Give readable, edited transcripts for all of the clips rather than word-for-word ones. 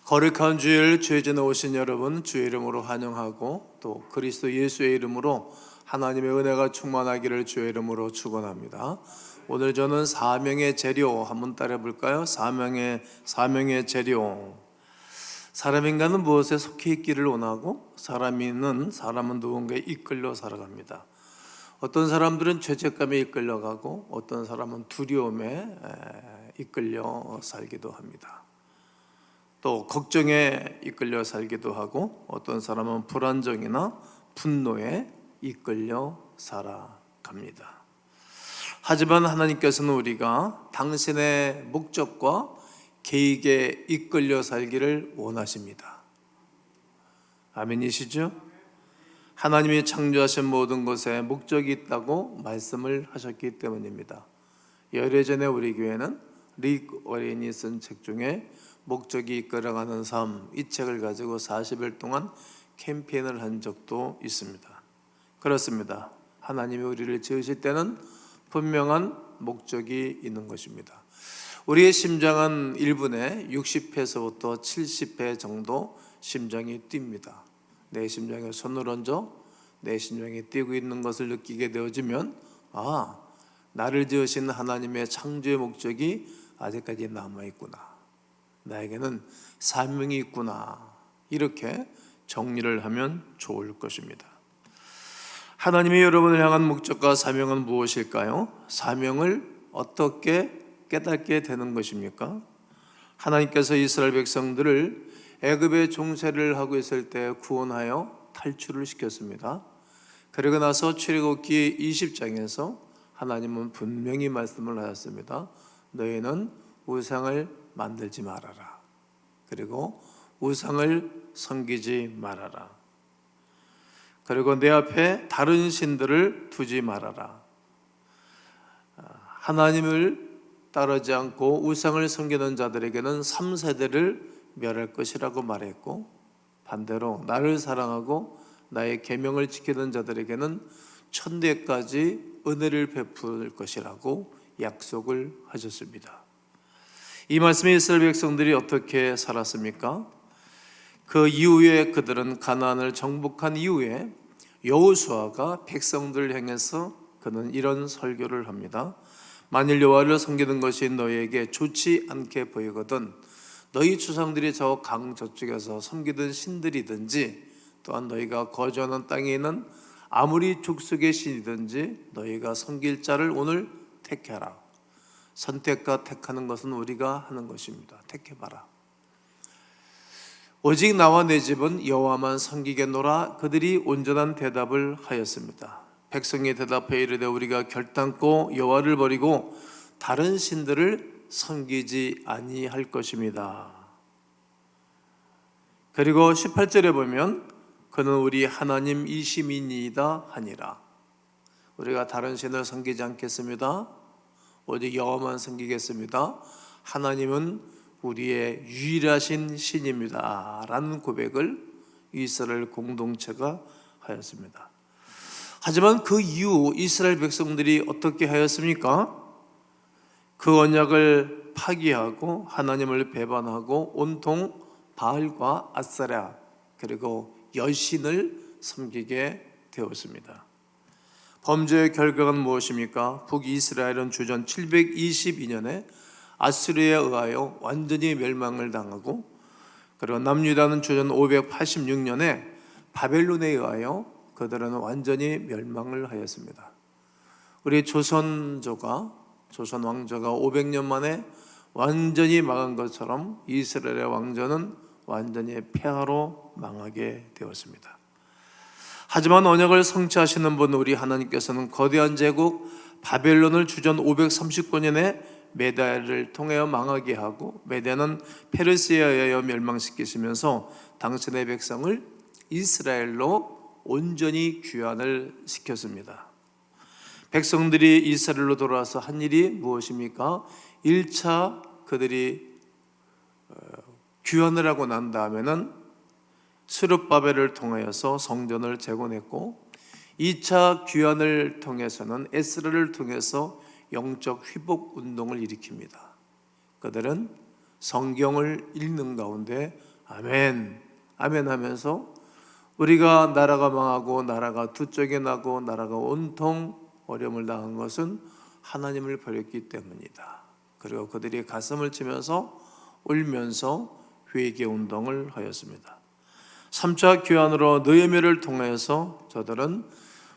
거룩한 주일 주의 전에 오신 여러분 주의 이름으로 환영하고 또 그리스도 예수의 이름으로 하나님의 은혜가 충만하기를 주의 이름으로 축원합니다. 오늘 저는 사명의 재료 한번 따라 볼까요? 사명의 재료. 사람 인간은 무엇에 속해 있기를 원하고 사람은 누군가에 이끌려 살아갑니다. 어떤 사람들은 죄책감에 이끌려가고 어떤 사람은 두려움에 이끌려 살기도 합니다. 또 걱정에 이끌려 살기도 하고 어떤 사람은 불안정이나 분노에 이끌려 살아갑니다. 하지만 하나님께서는 우리가 당신의 목적과 계획에 이끌려 살기를 원하십니다. 아멘이시죠? 하나님이 창조하신 모든 것에 목적이 있다고 말씀을 하셨기 때문입니다. 열흘 전에 우리 교회는 릭 워렌이 쓴 책 중에 목적이 이끌어가는 삶, 이 책을 가지고 40일 동안 캠페인을 한 적도 있습니다. 그렇습니다. 하나님이 우리를 지으실 때는 분명한 목적이 있는 것입니다. 우리의 심장은 1분에 60회에서부터 70회 정도 심장이 뜁니다. 내 심장에 손을 얹어 내 심장이 뛰고 있는 것을 느끼게 되어지면 나를 지으신 하나님의 창조의 목적이 아직까지 남아있구나, 나에게는 사명이 있구나, 이렇게 정리를 하면 좋을 것입니다. 하나님이 여러분을 향한 목적과 사명은 무엇일까요? 사명을 어떻게 깨닫게 되는 것입니까? 하나님께서 이스라엘 백성들을 애굽의 종살이를 하고 있을 때 구원하여 탈출을 시켰습니다. 그리고 나서 출애굽기 20장에서 하나님은 분명히 말씀을 하셨습니다. 너희는 우상을 만들지 말아라. 그리고 우상을 섬기지 말아라. 그리고 내 앞에 다른 신들을 두지 말아라. 하나님을 따르지 않고 우상을 섬기는 자들에게는 3세대를 멸할 것이라고 말했고, 반대로 나를 사랑하고 나의 계명을 지키는 자들에게는 천대까지 은혜를 베풀 것이라고 약속을 하셨습니다. 이 말씀에 이스라엘 백성들이 어떻게 살았습니까? 그 이후에 그들은 가나안을 정복한 이후에 여호수아가 백성들을 향해서 그는 이런 설교를 합니다. 만일 여호와를 섬기는 것이 너희에게 좋지 않게 보이거든 너희 조상들이 저 강 저쪽에서 섬기던 신들이든지 또한 너희가 거주하는 땅에 있는 아무리 족속의 신이든지 너희가 섬길 자를 오늘 택해라. 선택과 택하는 것은 우리가 하는 것입니다. 택해봐라. 오직 나와 내 집은 여호와만 섬기겠노라. 그들이 온전한 대답을 하였습니다. 백성이 대답해 이르되 우리가 결단코 여호와를 버리고 다른 신들을 섬기지 아니할 것입니다. 그리고 18절에 보면 그는 우리 하나님이심이니이다 하니라. 우리가 다른 신을 섬기지 않겠습니다. 오직 여호와만 섬기겠습니다. 하나님은 우리의 유일하신 신입니다 라는 고백을 이스라엘 공동체가 하였습니다. 하지만 그 이후 이스라엘 백성들이 어떻게 하였습니까? 그 언약을 파기하고 하나님을 배반하고 온통 바알과 아세라 그리고 여신을 섬기게 되었습니다. 범죄의 결과는 무엇입니까? 북이스라엘은 주전 722년에 아수르에 의하여 완전히 멸망을 당하고, 그리고 남유다는 주전 586년에 바벨론에 의하여 그들은 완전히 멸망을 하였습니다. 우리 조선 왕조가 500년 만에 완전히 망한 것처럼 이스라엘의 왕조는 완전히 폐하로 망하게 되었습니다. 하지만 언약을 성취하시는 분 우리 하나님께서는 거대한 제국 바벨론을 주전 539년에 메대를 통하여 망하게 하고, 메대는 페르시아에 의하여 멸망시키시면서 당신의 백성을 이스라엘로 온전히 귀환을 시켰습니다. 백성들이 이스라엘로 돌아와서 한 일이 무엇입니까? 1차 그들이 귀환을 하고 난 다음에는 스룹바벨을 통하여서 성전을 재건했고, 2차 귀환을 통해서는 에스라를 통해서 영적 회복 운동을 일으킵니다. 그들은 성경을 읽는 가운데 아멘, 아멘 하면서 우리가 나라가 망하고 나라가 두 쪽에 나고 나라가 온통 어려움을 당한 것은 하나님을 버렸기 때문이다. 그리고 그들이 가슴을 치면서 울면서 회개 운동을 하였습니다. 3차 교환으로 느헤미야를 통해서 저들은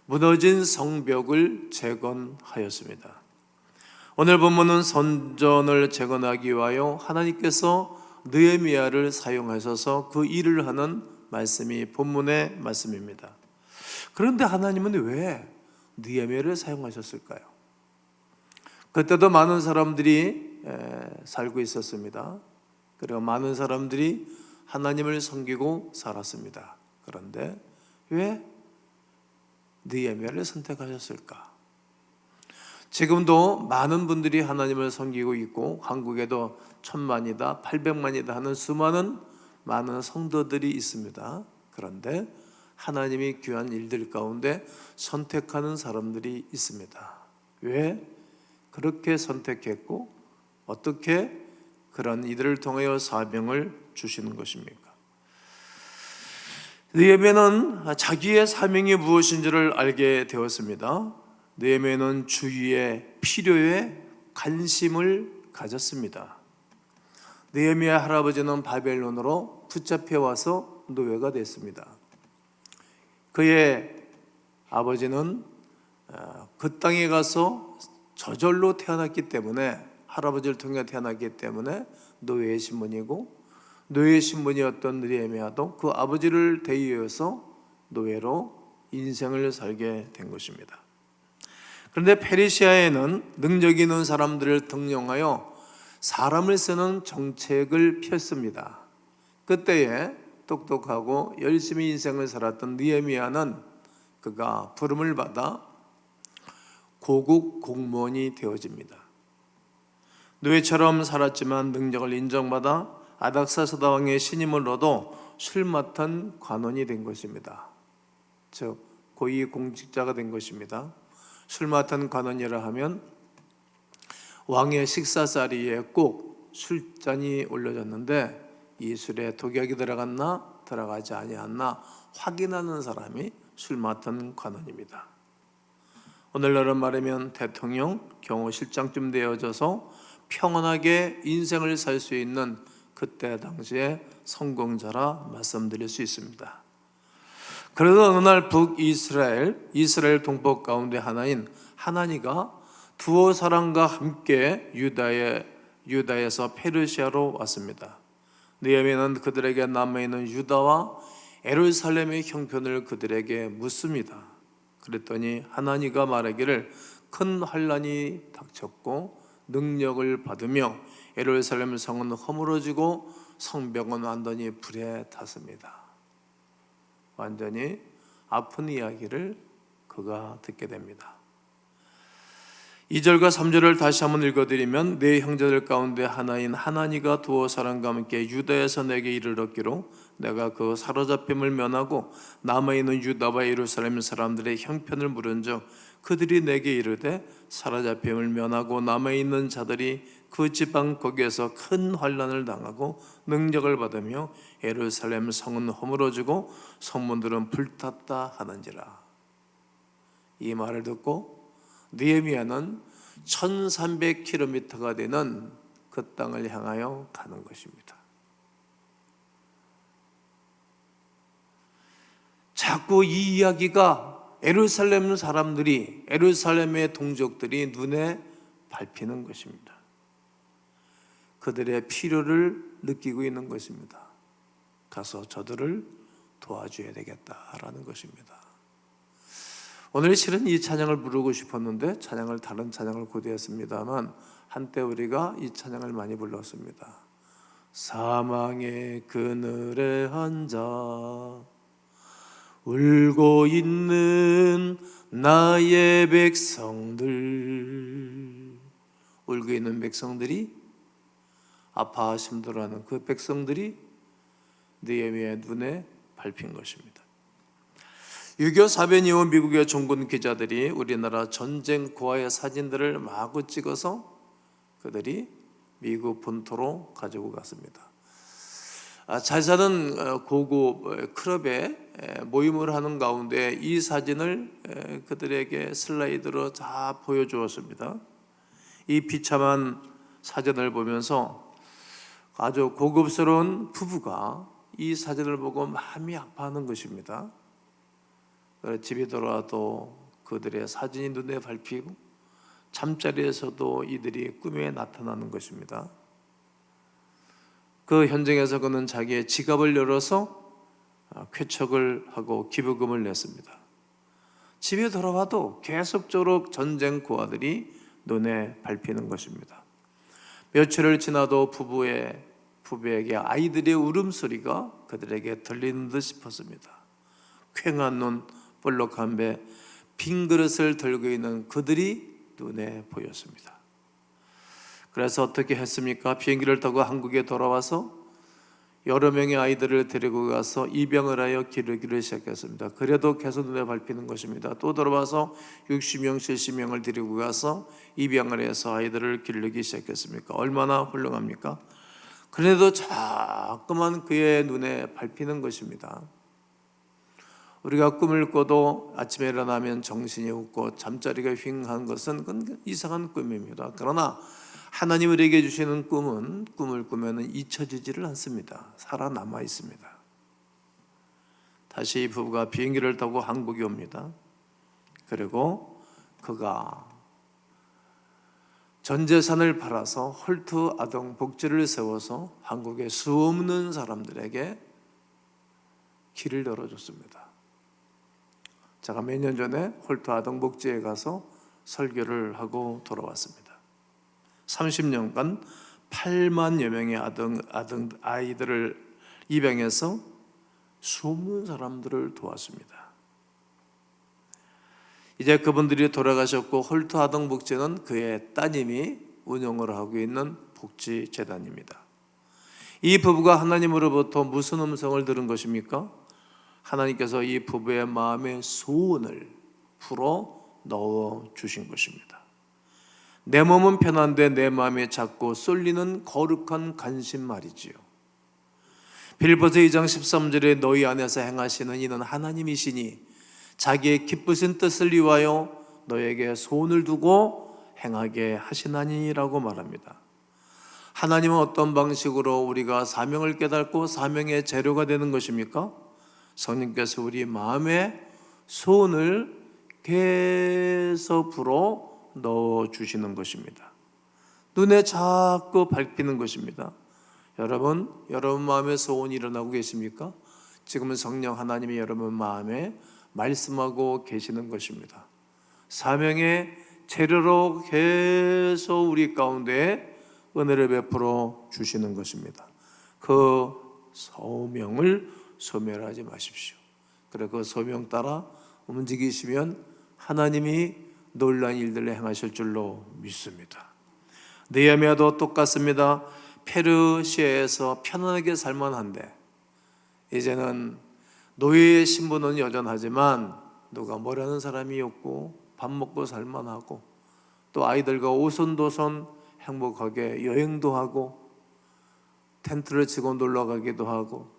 무너진 성벽을 재건하였습니다. 오늘 본문은 성전을 재건하기 위하여 하나님께서 느헤미야를 사용하셔서 그 일을 하는 말씀이 본문의 말씀입니다. 그런데 하나님은 왜 느헤미야를 사용하셨을까요? 그때도 많은 사람들이 살고 있었습니다. 그리고 많은 사람들이 하나님을 섬기고 살았습니다. 그런데 왜 느헤미야를 선택하셨을까? 지금도 많은 분들이 하나님을 섬기고 있고 한국에도 1000만이다, 800만이다 하는 수많은 많은 성도들이 있습니다. 그런데 하나님이 귀한 일들 가운데 선택하는 사람들이 있습니다. 왜 그렇게 선택했고 어떻게 그런 이들을 통하여 사명을 주시는 것입니까? 느헤미야는 자기의 사명이 무엇인지를 알게 되었습니다. 느헤미야는 주위의 필요에 관심을 가졌습니다. 느헤미야 할아버지는 바벨론으로 붙잡혀 와서 노예가 됐습니다. 그의 아버지는 그 땅에 가서 저절로 태어났기 때문에, 할아버지를 통해 태어났기 때문에 노예의 신분이고, 노예의 신분이었던 느헤미야도 그 아버지를 대이어서 노예로 인생을 살게 된 것입니다. 그런데 페르시아에는 능력 있는 사람들을 등용하여 사람을 쓰는 정책을 폈습니다. 그때에 똑똑하고 열심히 인생을 살았던 느헤미야는 그가 부름을 받아 고국 공무원이 되어집니다. 노예처럼 살았지만 능력을 인정받아 아닥사스다 왕의 신임을 얻어 술 맡은 관원이 된 것입니다. 즉 고위 공직자가 된 것입니다. 술 맡은 관원이라 하면 왕의 식사 자리에 꼭 술잔이 올려졌는데 이 술에 독약이 들어갔나 들어가지 아니했나 확인하는 사람이 술 맡은 관원입니다. 오늘날은 말하면 대통령, 경호실장쯤 되어져서 평온하게 인생을 살 수 있는 그때 당시에 성공자라 말씀드릴 수 있습니다. 그러던 어느 날 이스라엘 동법 가운데 하나인 하나니가 두어 사람과 함께 유다에서 페르시아로 왔습니다. 느헤미야는 그들에게 남아있는 유다와 예루살렘의 형편을 그들에게 묻습니다. 그랬더니 하나니가 말하기를 큰 환란이 닥쳤고 능력을 받으며 예루살렘 성은 허물어지고 성벽은 완전히 불에 탔습니다. 완전히 아픈 이야기를 그가 듣게 됩니다. 2절과 3절을 다시 한번 읽어드리면 내 형제들 가운데 하나인 하나니가 두어 사람과 함께 유다에서 내게 이르렀기로 내가 그 사로잡힘을 면하고 남아있는 유다와 예루살렘 사람들의 형편을 물은즉 그들이 내게 이르되 사로잡힘을 면하고 남아있는 자들이 그 지방 거기에서 큰 환난을 당하고 능력을 받으며 예루살렘 성은 허물어지고 성문들은 불탔다 하는지라. 이 말을 듣고 느헤미야는 1300km가 되는 그 땅을 향하여 가는 것입니다. 자꾸 이 이야기가 예루살렘 사람들이, 예루살렘의 동족들이 눈에 밟히는 것입니다. 그들의 필요를 느끼고 있는 것입니다. 가서 저들을 도와줘야 되겠다라는 것입니다. 오늘 실은 이 찬양을 부르고 싶었는데 다른 찬양을 고대했습니다만 한때 우리가 이 찬양을 많이 불렀습니다. 사망의 그늘에 앉아 울고 있는 나의 백성들, 울고 있는 백성들이, 아파하심들하는 그 백성들이 느헤미야의 눈에 밟힌 것입니다. 6.25 사변 이후 미국의 종군 기자들이 우리나라 전쟁 고아의 사진들을 마구 찍어서 그들이 미국 본토로 가지고 갔습니다. 잘 사는 고급 클럽에 모임을 하는 가운데 이 사진을 그들에게 슬라이드로 다 보여주었습니다. 이 비참한 사진을 보면서 아주 고급스러운 부부가 이 사진을 보고 마음이 아파하는 것입니다. 집에 돌아와도 그들의 사진이 눈에 밟히고 잠자리에서도 이들이 꿈에 나타나는 것입니다. 그 현장에서 그는 자기의 지갑을 열어서 쾌척을 하고 기부금을 냈습니다. 집에 돌아와도 계속적으로 전쟁 고아들이 눈에 밟히는 것입니다. 며칠을 지나도 부부에게 아이들의 울음소리가 그들에게 들리는 듯 싶었습니다. 퀭한 눈, 볼록한 배, 빈 그릇을 들고 있는 그들이 눈에 보였습니다. 그래서 어떻게 했습니까? 비행기를 타고 한국에 돌아와서 여러 명의 아이들을 데리고 가서 입양을 하여 기르기를 시작했습니다. 그래도 계속 눈에 밟히는 것입니다. 또 돌아와서 60명, 70명을 데리고 가서 입양을 해서 아이들을 기르기 시작했습니까? 얼마나 훌륭합니까? 그래도 자꾸만 그의 눈에 밟히는 것입니다. 우리가 꿈을 꿔도 아침에 일어나면 정신이 없고 잠자리가 휑한 것은 그건 이상한 꿈입니다. 그러나 하나님 우리에게 주시는 꿈은 꿈을 꾸면 잊혀지지를 않습니다. 살아남아 있습니다. 다시 이 부부가 비행기를 타고 한국에 옵니다. 그리고 그가 전 재산을 팔아서 홀트 아동 복지를 세워서 한국의 수없는 사람들에게 길을 열어줬습니다. 제가 몇 년 전에 홀트 아동 복지에 가서 설교를 하고 돌아왔습니다. 30년간 8만여 명의 아이들을 입양해서 수없는 사람들을 도왔습니다. 이제 그분들이 돌아가셨고 홀트 아동 복지는 그의 따님이 운영을 하고 있는 복지재단입니다. 이 부부가 하나님으로부터 무슨 음성을 들은 것입니까? 하나님께서 이 부부의 마음의 소원을 풀어 넣어 주신 것입니다. 내 몸은 편한데 내 마음에 자꾸 쏠리는 거룩한 관심 말이지요. 빌보서 2장 13절에 너희 안에서 행하시는 이는 하나님이시니 자기의 기쁘신 뜻을 위하여 너에게 소원을 두고 행하게 하시나니라고 말합니다. 하나님은 어떤 방식으로 우리가 사명을 깨닫고 사명의 재료가 되는 것입니까? 성령께서 우리 마음에 소원을 계속 불어 넣어주시는 것입니다. 눈에 자꾸 밟히는 것입니다. 여러분 마음에 소원이 일어나고 계십니까? 지금은 성령 하나님이 여러분 마음에 말씀하고 계시는 것입니다. 사명의 재료로 계속 우리 가운데 은혜를 베풀어 주시는 것입니다. 그 소명을 소멸하지 마십시오. 그리고 그 소명 따라 움직이시면 하나님이 놀라운 일들을 행하실 줄로 믿습니다. 느헤미야도 똑같습니다. 페르시아에서 편안하게 살만한데 이제는 노예의 신분은 여전하지만 누가 뭐라는 사람이 없고 밥 먹고 살만하고 또 아이들과 오손도손 행복하게 여행도 하고 텐트를 치고 놀러 가기도 하고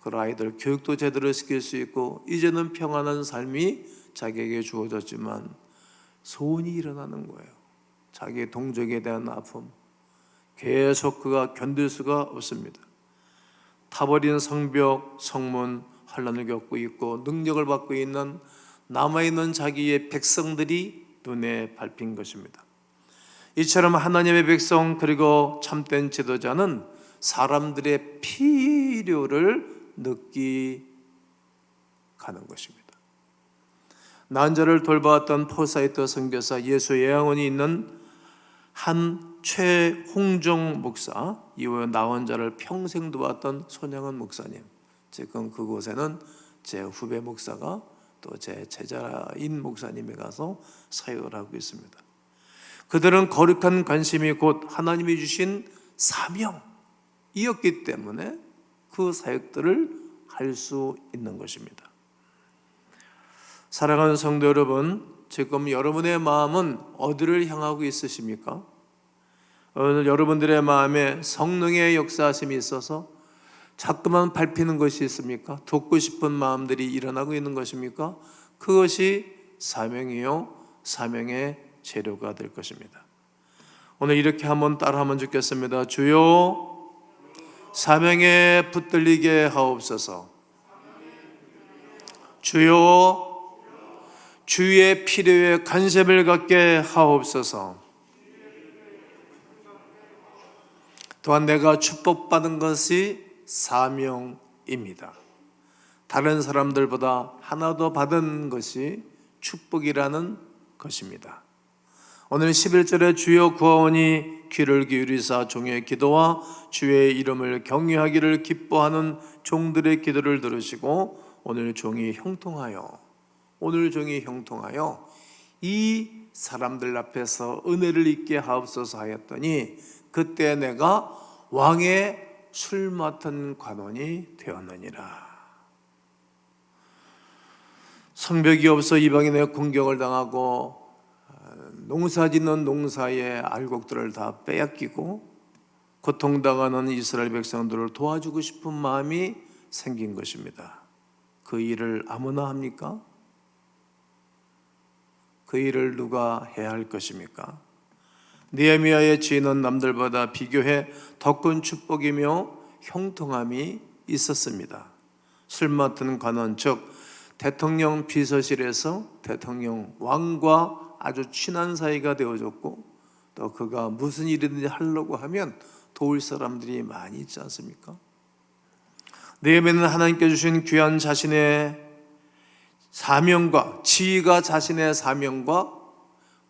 그 아이들 교육도 제대로 시킬 수 있고 이제는 평안한 삶이 자기에게 주어졌지만 소원이 일어나는 거예요. 자기의 동족에 대한 아픔 계속 그가 견딜 수가 없습니다. 타버린 성벽, 성문 환난을 겪고 있고 능력을 받고 있는 남아있는 자기의 백성들이 눈에 밟힌 것입니다. 이처럼 하나님의 백성 그리고 참된 지도자는 사람들의 필요를 느끼 가는 것입니다. 난자를 돌봐왔던 포사이트 선교사 예수 예양원이 있는 한 최홍정 목사, 이후에 나원자를 평생 도왔던 손양원 목사님, 지금 그곳에는 제 후배 목사가 또 제 제자인 목사님이 가서 사역을 하고 있습니다. 그들은 거룩한 관심이 곧 하나님이 주신 사명이었기 때문에 그 사역들을 할 수 있는 것입니다. 사랑하는 성도 여러분, 지금 여러분의 마음은 어디를 향하고 있으십니까? 오늘 여러분들의 마음에 성령의 역사하심이 있어서 자꾸만 밟히는 것이 있습니까? 돕고 싶은 마음들이 일어나고 있는 것입니까? 그것이 사명이요, 사명의 재료가 될 것입니다. 오늘 이렇게 한번 따라하면 좋겠습니다. 주여, 사명에 붙들리게 하옵소서. 주여, 주의 필요에 관심을 갖게 하옵소서. 또한 내가 축복받은 것이 사명입니다. 다른 사람들보다 하나 더 받은 것이 축복이라는 것입니다. 오늘 11절에 주여 구하오니 귀를 기울이사 종의 기도와 주의 이름을 경외하기를 기뻐하는 종들의 기도를 들으시고 오늘 종이 형통하여 이 사람들 앞에서 은혜를 입게 하옵소서 하였더니 그때 내가 왕의 술 맡은 관원이 되었느니라. 성벽이 없어 이방인의 공격을 당하고 농사짓는 농사의 알곡들을 다 빼앗기고 고통당하는 이스라엘 백성들을 도와주고 싶은 마음이 생긴 것입니다. 그 일을 아무나 합니까? 그 일을 누가 해야 할 것입니까? 느헤미야의 지혜는 남들보다 비교해 더 큰 축복이며 형통함이 있었습니다. 술 맡은 관원, 즉 대통령 비서실에서 대통령 왕과 아주 친한 사이가 되어졌고 또 그가 무슨 일이든지 하려고 하면 도울 사람들이 많이 있지 않습니까? 느헤미야는 하나님께 주신 귀한 자신의 사명과 지위가 자신의 사명과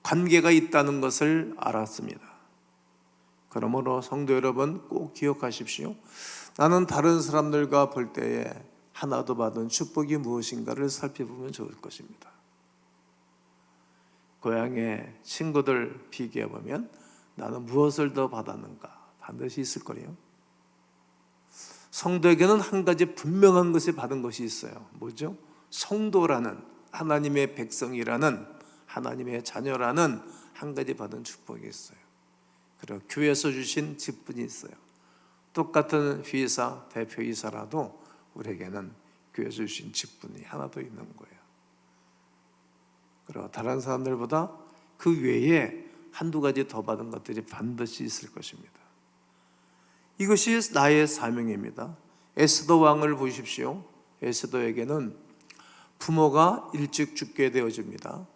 관계가 있다는 것을 알았습니다. 그러므로 성도 여러분 꼭 기억하십시오. 나는 다른 사람들과 볼 때에 하나도 받은 축복이 무엇인가를 살펴보면 좋을 것입니다. 고향의 친구들 비교해보면 나는 무엇을 더 받았는가 반드시 있을 거예요. 성도에게는 한 가지 분명한 것이 받은 것이 있어요. 뭐죠? 성도라는 하나님의 백성이라는 하나님의 자녀라는 한 가지 받은 축복이 있어요. 그리고 교회에서 주신 직분이 있어요. 똑같은 회사, 대표이사라도 우리에게는 교회에서 주신 직분이 하나 더 있는 거예요. 그리고 다른 사람들보다 그 외에 한두 가지 더 받은 것들이 반드시 있을 것입니다. 이것이 나의 사명입니다. 에스더 왕을 보십시오. 에스더에게는 부모가 일찍 죽게 되어집니다.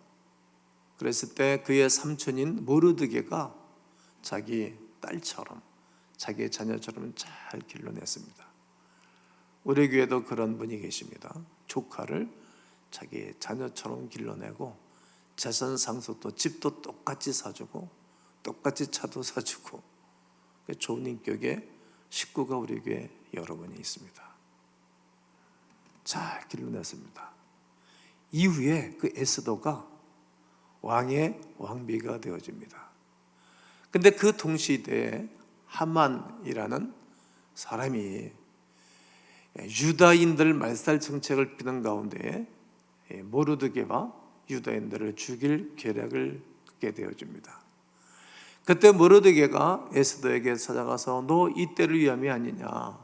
그랬을 때 그의 삼촌인 모르드게가 자기 딸처럼 자기의 자녀처럼 잘 길러냈습니다. 우리 교회도 그런 분이 계십니다. 조카를 자기 자녀처럼 길러내고 재산 상속도 집도 똑같이 사주고 똑같이 차도 사주고 좋은 인격의 식구가 우리 교회에 여러분이 있습니다. 잘 길러냈습니다. 이후에 그 에스더가 왕의 왕비가 되어집니다. 근데 그 동시대에 하만이라는 사람이 유다인들 말살 정책을 피는 가운데 모르드게와 유다인들을 죽일 계략을 하게 되어집니다. 그때 모르드게가 에스더에게 찾아가서 너 이 때를 위함이 아니냐,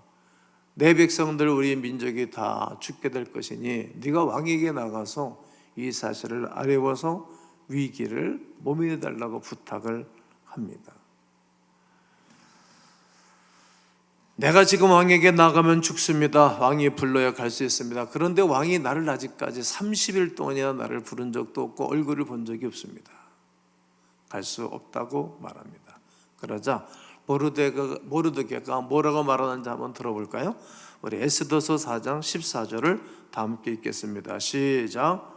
내 백성들 우리 민족이 다 죽게 될 것이니 네가 왕에게 나가서 이 사실을 알려워서 위기를 모면해 달라고 부탁을 합니다. 내가 지금 왕에게 나가면 죽습니다. 왕이 불러야 갈 수 있습니다. 그런데 왕이 나를 아직까지 30일 동안이나 나를 부른 적도 없고 얼굴을 본 적이 없습니다. 갈 수 없다고 말합니다. 그러자 모르드게가 뭐라고 말하는지 한번 들어볼까요? 우리 에스더서 4장 14절을 다 함께 읽겠습니다. 시작.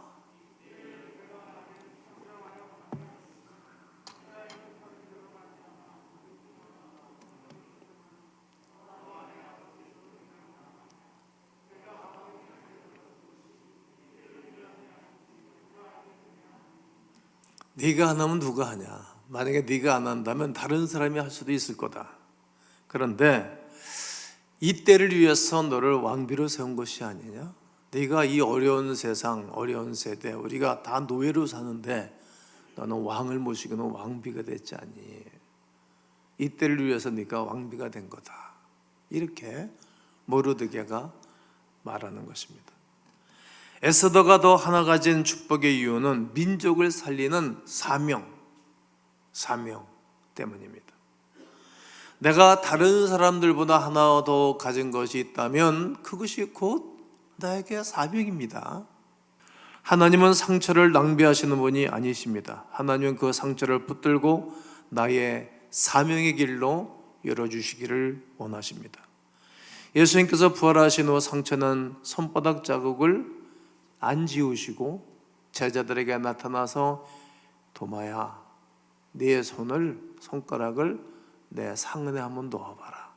네가 안 하면 누가 하냐? 만약에 네가 안 한다면 다른 사람이 할 수도 있을 거다. 그런데 이 때를 위해서 너를 왕비로 세운 것이 아니냐? 네가 이 어려운 세상, 어려운 세대, 우리가 다 노예로 사는데 너는 왕을 모시고는 왕비가 됐지 않니? 이 때를 위해서 네가 왕비가 된 거다. 이렇게 모르드게가 말하는 것입니다. 에스더가 더 하나 가진 축복의 이유는 민족을 살리는 사명 때문입니다. 내가 다른 사람들보다 하나 더 가진 것이 있다면 그것이 곧 나에게 사명입니다. 하나님은 상처를 낭비하시는 분이 아니십니다. 하나님은 그 상처를 붙들고 나의 사명의 길로 열어주시기를 원하십니다. 예수님께서 부활하신 후 상처난 손바닥 자국을 안 지우시고 제자들에게 나타나서 도마야, 네 손가락을 내 상흔에 한번 놓아봐라.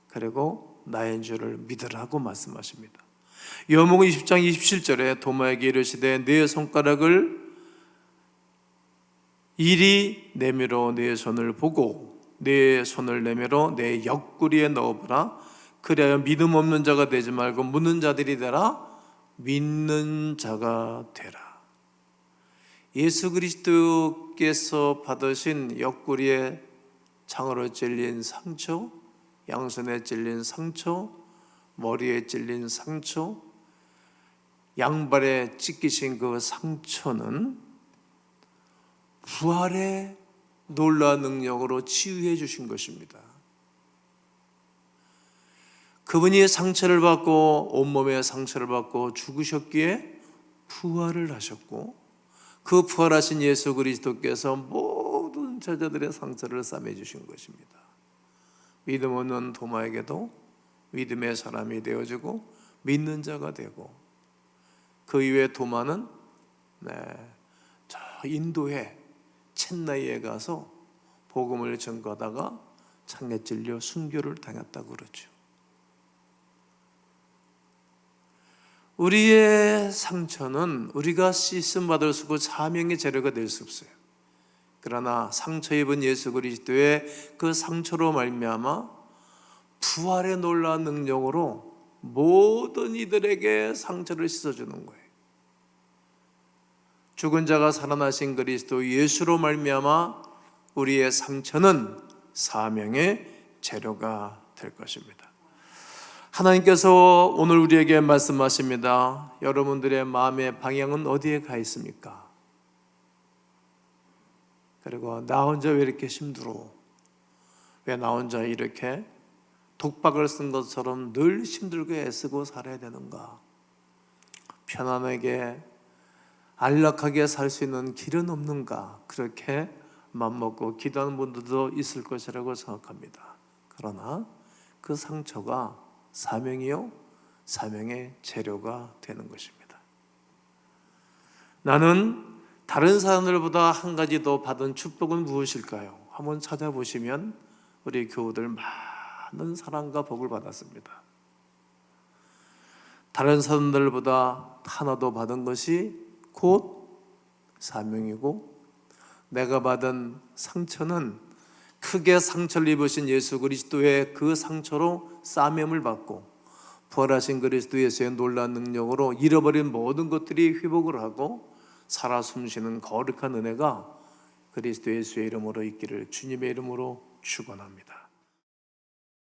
그리고 나인 줄을 믿으라고 말씀하십니다. 요한복음 20장 27절에 도마에게 이르시되 네 손가락을 이리 내밀어 네 손을 보고 네 손을 내밀어 내 옆구리에 넣어보라. 그래야 믿음 없는 자가 되지 말고 묻는 자들이 되라. 믿는 자가 되라. 예수 그리스도께서 받으신 옆구리에 창으로 찔린 상처, 양손에 찔린 상처, 머리에 찔린 상처, 양발에 찢기신 그 상처는 부활의 놀라운 능력으로 치유해 주신 것입니다. 그분이 상처를 받고 온몸에 상처를 받고 죽으셨기에 부활을 하셨고, 그 부활하신 예수 그리스도께서 모든 제자들의 상처를 싸매 주신 것입니다. 믿음 없는 도마에게도 믿음의 사람이 되어주고 믿는 자가 되고, 그 이후에 도마는 저 인도의 첸나이에 가서 복음을 전거하다가 창에 찔려 순교를 당했다고 그러죠. 우리의 상처는 우리가 씻음 받을 수 없고 사명의 재료가 될 수 없어요. 그러나 상처 입은 예수 그리스도의 그 상처로 말미암아 부활의 놀라운 능력으로 모든 이들에게 상처를 씻어주는 거예요. 죽은 자가 살아나신 그리스도 예수로 말미암아 우리의 상처는 사명의 재료가 될 것입니다. 하나님께서 오늘 우리에게 말씀하십니다. 여러분들의 마음의 방향은 어디에 가 있습니까? 그리고 나 혼자 왜 이렇게 힘들어? 왜 나 혼자 이렇게 독박을 쓴 것처럼 늘 힘들고 애쓰고 살아야 되는가? 편안하게 안락하게 살 수 있는 길은 없는가? 그렇게 맘먹고 기도하는 분들도 있을 것이라고 생각합니다. 그러나 그 상처가 사명이요, 사명의 재료가 되는 것입니다. 나는 다른 사람들보다 한 가지 더 받은 축복은 무엇일까요? 한번 찾아보시면 우리 교우들 많은 사랑과 복을 받았습니다. 다른 사람들보다 하나 더 받은 것이 곧 사명이고, 내가 받은 상처는 크게 상처를 입으신 예수 그리스도의 그 상처로 싸매음을 받고 부활하신 그리스도 예수의 놀라운 능력으로 잃어버린 모든 것들이 회복을 하고 살아 숨쉬는 거룩한 은혜가 그리스도 예수의 이름으로 있기를 주님의 이름으로 축원합니다.